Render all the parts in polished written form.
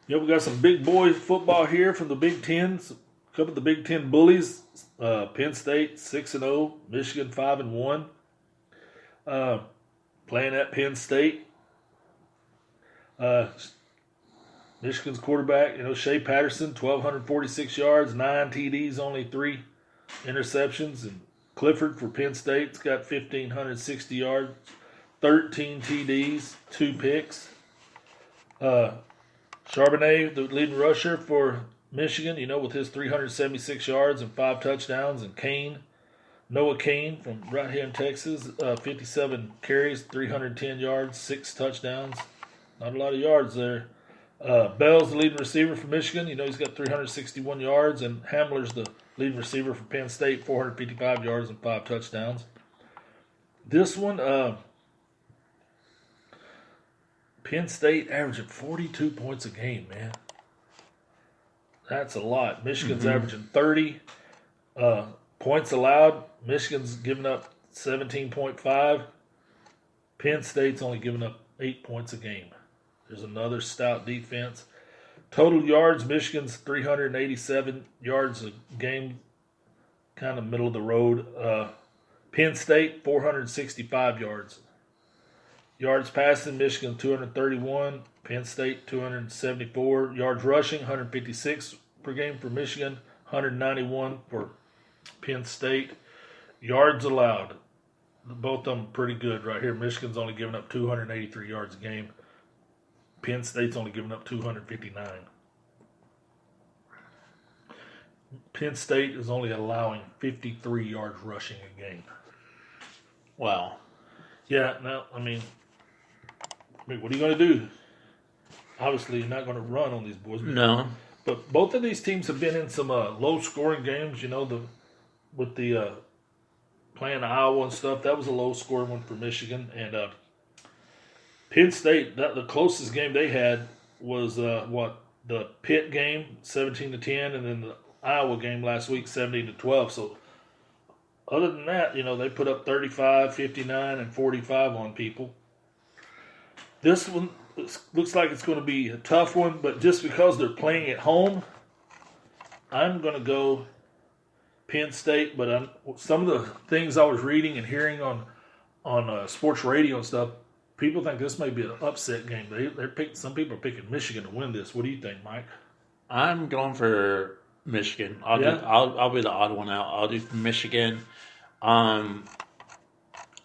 Yeah, we got some big boy football here from the Big Ten. A couple of the Big Ten bullies. Penn State 6-0, Michigan 5-1. Playing at Penn State. Michigan's quarterback, Shea Patterson, 1,246 yards, 9 TDs, only 3 interceptions. And Clifford for Penn State's got 1,560 yards, 13 TDs, 2 picks. Charbonnet, the leading rusher for Michigan, with his 376 yards and 5 touchdowns. And Noah Cain from right here in Texas, 57 carries, 310 yards, 6 touchdowns. Not a lot of yards there. Bell's the leading receiver for Michigan. He's got 361 yards. And Hamler's the leading receiver for Penn State, 455 yards and 5 touchdowns. This one, Penn State averaging 42 points a game, man. That's a lot. Michigan's averaging 30 points allowed. Michigan's giving up 17.5. Penn State's only giving up 8 points a game. There's another stout defense. Total yards, Michigan's 387 yards a game, kind of middle of the road. Penn State, 465 yards. Yards passing, Michigan 231, Penn State 274. Yards rushing, 156 per game for Michigan, 191 for Penn State. Yards allowed, both of them pretty good right here. Michigan's only giving up 283 yards a game. Penn State's only giving up 259. Penn State is only allowing 53 yards rushing a game. Wow. Yeah, no, I mean, what are you going to do? Obviously, you're not going to run on these boys. No. But both of these teams have been in some low-scoring games. With the playing Iowa and stuff, that was a low-scoring one for Michigan. And Penn State, the closest game they had was the Pitt game, 17-10, and then the Iowa game last week, 17-12. So other than that, they put up 35, 59, and 45 on people. This one looks like it's going to be a tough one, but just because they're playing at home, I'm going to go Penn State. But some of the things I was reading and hearing on sports radio and stuff, people think this may be an upset game. Some people are picking Michigan to win this. What do you think, Mike? I'm going for Michigan. I'll be the odd one out. I'll do Michigan. On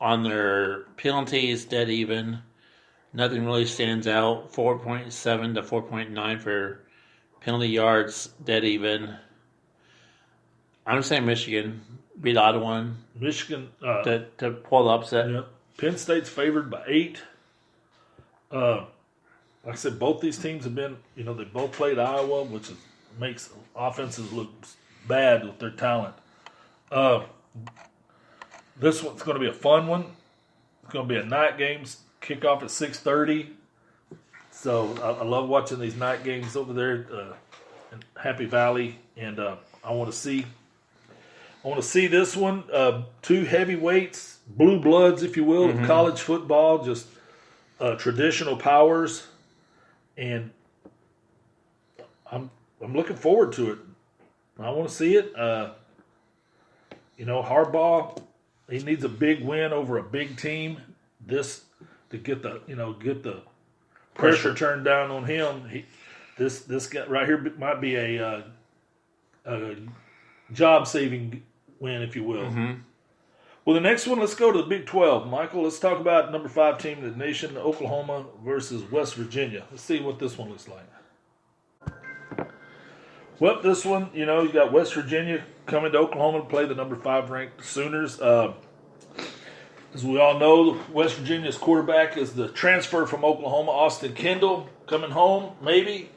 their penalties, dead even. Nothing really stands out. 4.7 to 4.9 for penalty yards, dead even. I'm saying Michigan be the odd one. Michigan to pull the upset. Yeah. Penn State's favored by 8. Like I said, both these teams have been, they both played Iowa, which makes offenses look bad with their talent. This one's going to be a fun one. It's going to be a night game, kickoff at 6:30. So I love watching these night games over there in Happy Valley, and I want to see this one. 2 heavyweights, blue bloods, if you will, of college football, just traditional powers, and I'm looking forward to it. I want to see it. Harbaugh, he needs a big win over a big team. This to get the pressure turned down on him. This guy right here might be a job saving win, if you will. Well, the next one, let's go to the Big 12. Michael, let's talk about number 5 team in the nation, Oklahoma versus West Virginia. Let's see what this one looks like. Well, this one, you got West Virginia coming to Oklahoma to play the number 5 ranked Sooners. As we all know, West Virginia's quarterback is the transfer from Oklahoma, Austin Kendall, coming home, maybe.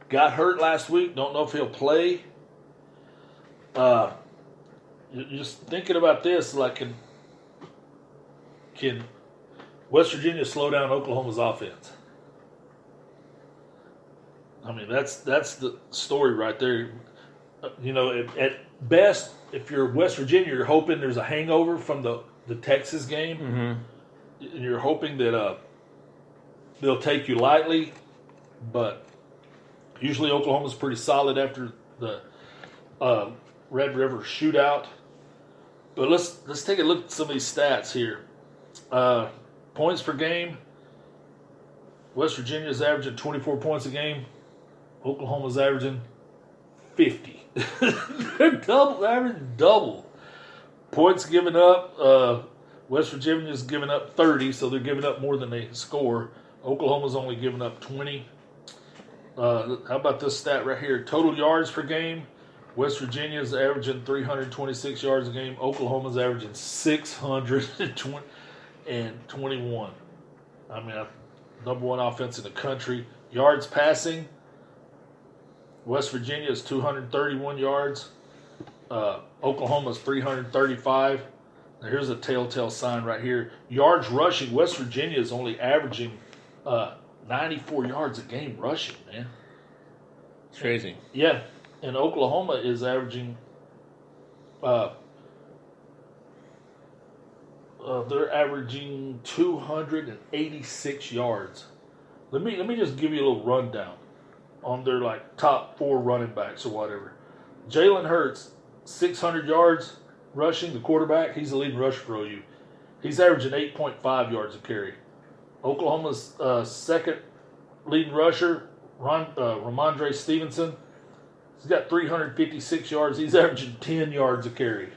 Got hurt last week. Don't know if he'll play. Just thinking about this, like, can West Virginia slow down Oklahoma's offense? I mean, that's the story right there. At best, if you're West Virginia, you're hoping there's a hangover from the Texas game. And you're hoping that they'll take you lightly. But Usually Oklahoma's pretty solid after the Red River shootout. But let's take a look at some of these stats here. Points per game. West Virginia's averaging 24 points a game. Oklahoma's averaging 50. They're averaging double. Points given up. West Virginia's giving up 30, so they're giving up more than they score. Oklahoma's only giving up 20. How about this stat right here? Total yards per game. West Virginia's averaging 326 yards a game. Oklahoma's averaging 621. I mean, number one offense in the country. Yards passing. West Virginia is 231 yards. Oklahoma's 335. Now here's a telltale sign right here. Yards rushing. West Virginia is only averaging 94 yards a game rushing, man. It's crazy. Yeah. And Oklahoma is averaging they're averaging 286 yards. Let me just give you a little rundown on their like top 4 running backs or whatever. Jalen Hurts, 600 yards rushing, the quarterback. He's the leading rusher for OU. He's averaging 8.5 yards a carry. Oklahoma's second leading rusher, Ramondre Stevenson. He's got 356 yards. He's averaging 10 yards a carry.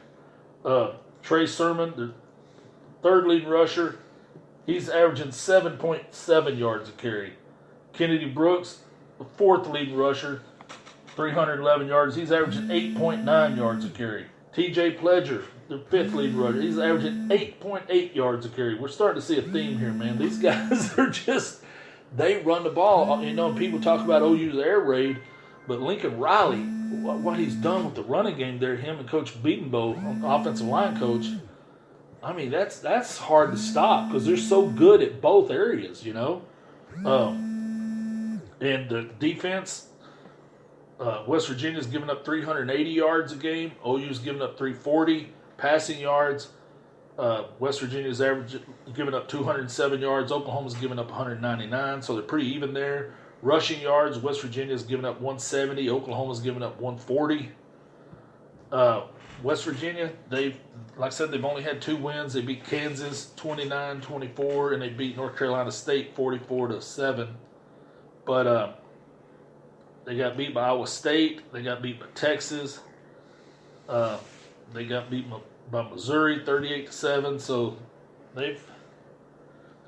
Trey Sermon, the third leading rusher, he's averaging 7.7 yards a carry. Kennedy Brooks, the fourth leading rusher, 311 yards. He's averaging 8.9 yards a carry. TJ Pledger, the fifth leading rusher, he's averaging 8.8 yards a carry. We're starting to see a theme here, man. These guys are just, they run the ball. You know, people talk about OU's air raid, but Lincoln Riley, what he's done with the running game there, him and Coach Beatonbow, offensive line coach, I mean, that's hard to stop because they're so good at both areas, you know. And the defense, West Virginia's giving up 380 yards a game. OU's giving up 340 passing yards. West Virginia's giving up 207 yards. Oklahoma's giving up 199, so they're pretty even there. Rushing yards, West Virginia's giving up 170. Oklahoma's giving up 140. West Virginia, like I said, they've only had 2 wins. They beat Kansas 29-24, and they beat North Carolina State 44-7. But they got beat by Iowa State. They got beat by Texas. They got beat by Missouri 38-7. So they've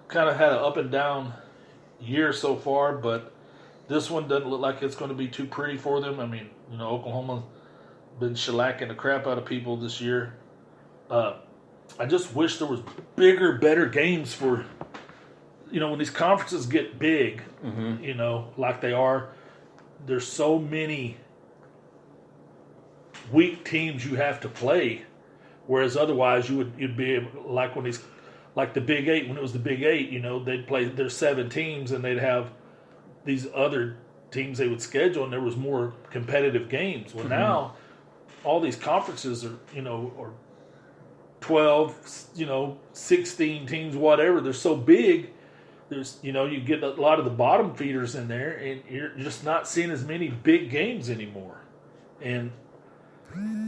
kind of had an up and down year so far, but this one doesn't look like it's going to be too pretty for them. I mean, you know, Oklahoma's been shellacking the crap out of people this year. I just wish there was bigger, better games for, you know, when these conferences get big, you know, like they are, there's so many weak teams you have to play, whereas otherwise you'd be able, like when these, like the Big Eight, when it was the Big Eight, you know, they'd play their 7 teams and they'd have these other teams they would schedule, and there was more competitive games. Well, now all these conferences are, you know, or 12, you know, 16 teams, whatever. They're so big. There's, you know, you get a lot of the bottom feeders in there, and you're just not seeing as many big games anymore.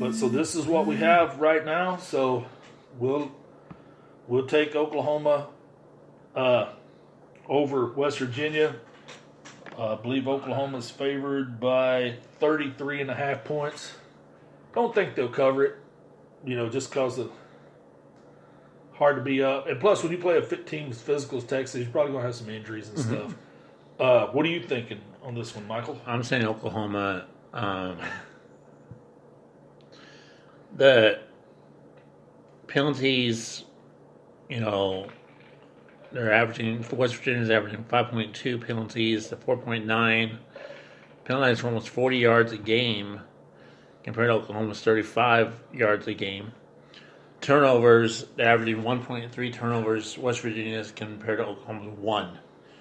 But so this is what we have right now. So we'll take Oklahoma over West Virginia. I believe Oklahoma's favored by 33.5 points. Don't think they'll cover it, you know, just because of hard to be up. And plus, when you play a team as physical as Texas, you're probably going to have some injuries and stuff. What are you thinking on this one, Michael? I'm saying Oklahoma. The penalties, you know, they're averaging, for West Virginia's averaging 5.2 penalties to 4.9. Penalties for almost 40 yards a game compared to Oklahoma's 35 yards a game. Turnovers, they're averaging 1.3 turnovers. West Virginia's compared to Oklahoma's 1.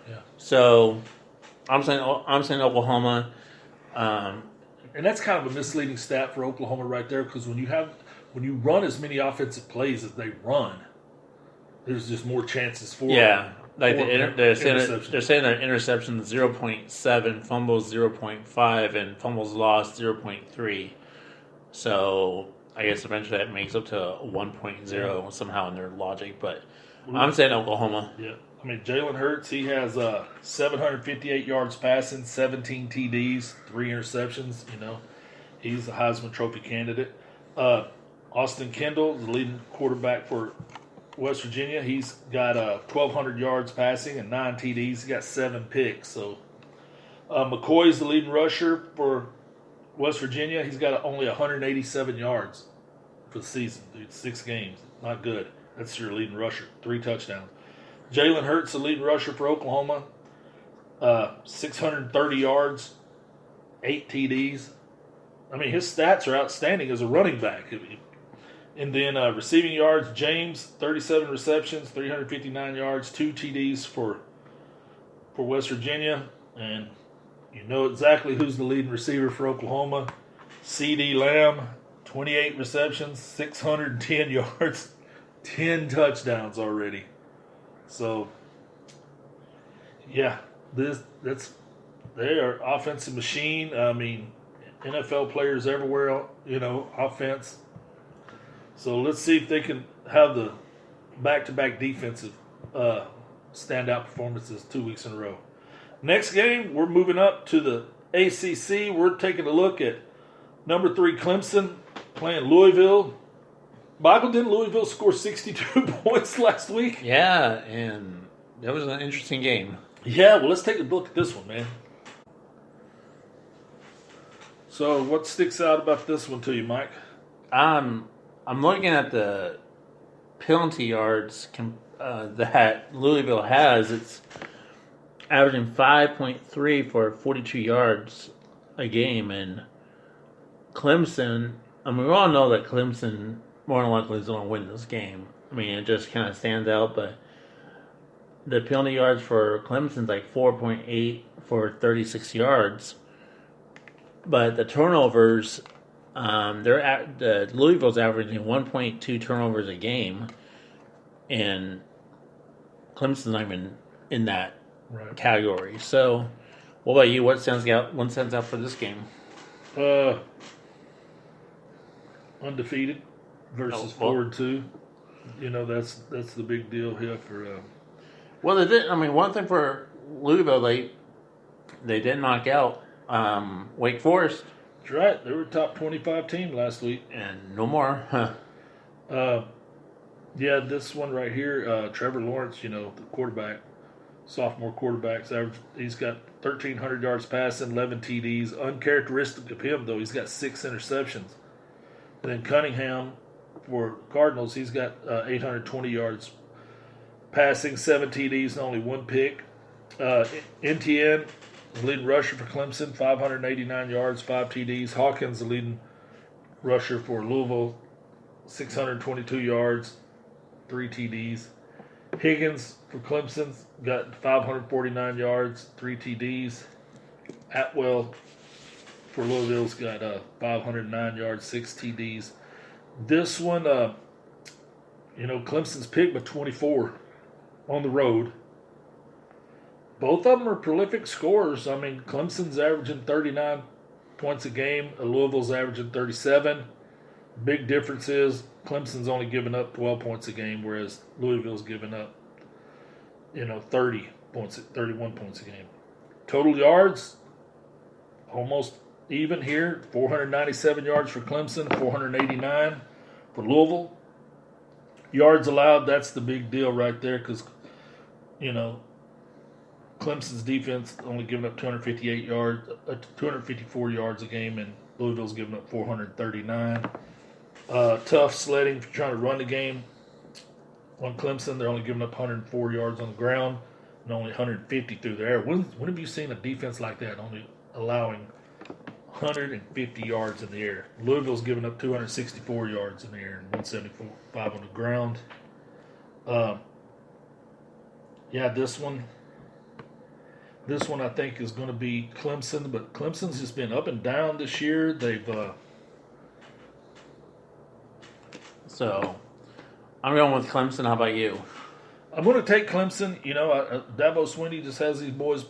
Yeah. So I'm saying Oklahoma. And that's kind of a misleading stat for Oklahoma right there, because when you run as many offensive plays as they run, there's just more chances for Like Four they're saying interceptions. they're saying that interception 0.7, fumbles 0.5, and fumbles lost 0.3. So I guess eventually that makes up to 1.0 somehow in their logic. But I'm saying Oklahoma. Yeah. I mean, Jalen Hurts, he has 758 yards passing, 17 TDs, 3 interceptions. You know, he's a Heisman Trophy candidate. Austin Kendall, the leading quarterback for West Virginia, he's got 1,200 yards passing and 9 TDs. He's got 7 picks. So McCoy's the leading rusher for West Virginia. He's got only 187 yards for the season, dude. 6 games. Not good. That's your leading rusher. 3 touchdowns. Jalen Hurts, the leading rusher for Oklahoma. 630 yards, 8 TDs. I mean, his stats are outstanding as a running back. And then receiving yards, James, 37 receptions, 359 yards, 2 TDs for West Virginia. And you know exactly who's the leading receiver for Oklahoma. CeeDee Lamb, 28 receptions, 610 yards, 10 touchdowns already. So, yeah, they are offensive machine. I mean, NFL players everywhere, you know, offense. So let's see if they can have the back-to-back defensive standout performances 2 weeks in a row. Next game, we're moving up to the ACC. We're taking a look at number 3 Clemson playing Louisville. Michael, didn't Louisville score 62 points last week? Yeah, and that was an interesting game. Yeah, well, let's take a look at this one, man. So, what sticks out about this one to you, Mike? I'm looking at the penalty yards that Louisville has. It's averaging 5.3 for 42 yards a game, and Clemson. I mean, we all know that Clemson more than likely is going to win this game. I mean, it just kind of stands out, but the penalty yards for Clemson's like 4.8 for 36 yards. But the turnovers, the Louisville's averaging 1.2 turnovers a game, and Clemson's not even in that category. So, what about you? What stands out for this game? Undefeated versus 4-2. You know, that's the big deal here for. Well, they did. I mean, one thing for Louisville, they did knock out Wake Forest. That's right. They were a top 25 team last week, and no more. Yeah, this one right here, Trevor Lawrence. You know, the quarterback, sophomore quarterback. He's got 1,300 yards passing, 11 TDs. Uncharacteristic of him, though, he's got 6 interceptions. And then Cunningham for Cardinals, he's got 820 yards passing, 7 TDs, and only 1 pick. NTN, the leading rusher for Clemson, 589 yards, 5 TDs. Hawkins, the leading rusher for Louisville, 622 yards, 3 TDs. Higgins for Clemson got 549 yards, 3 TDs. Atwell for Louisville's got 509 yards, 6 TDs. This one, you know, Clemson's picked by 24 on the road. Both of them are prolific scorers. I mean, Clemson's averaging 39 points a game. Louisville's averaging 37. Big difference is Clemson's only giving up 12 points a game, whereas Louisville's giving up, you know, 31 points a game. Total yards, almost even here. 497 yards for Clemson, 489 for Louisville. Yards allowed, that's the big deal right there because, you know, Clemson's defense only giving up 254 yards a game, and Louisville's giving up 439. Tough sledding for trying to run the game. On Clemson, they're only giving up 104 yards on the ground and only 150 through the air. When have you seen a defense like that only allowing 150 yards in the air? Louisville's giving up 264 yards in the air and 175 on the ground. Yeah, this one I think is going to be Clemson, but Clemson's just been up and down this year. They've So I'm going with Clemson. How about you? I'm going to take Clemson. You know, Dabo Swinney just has these boys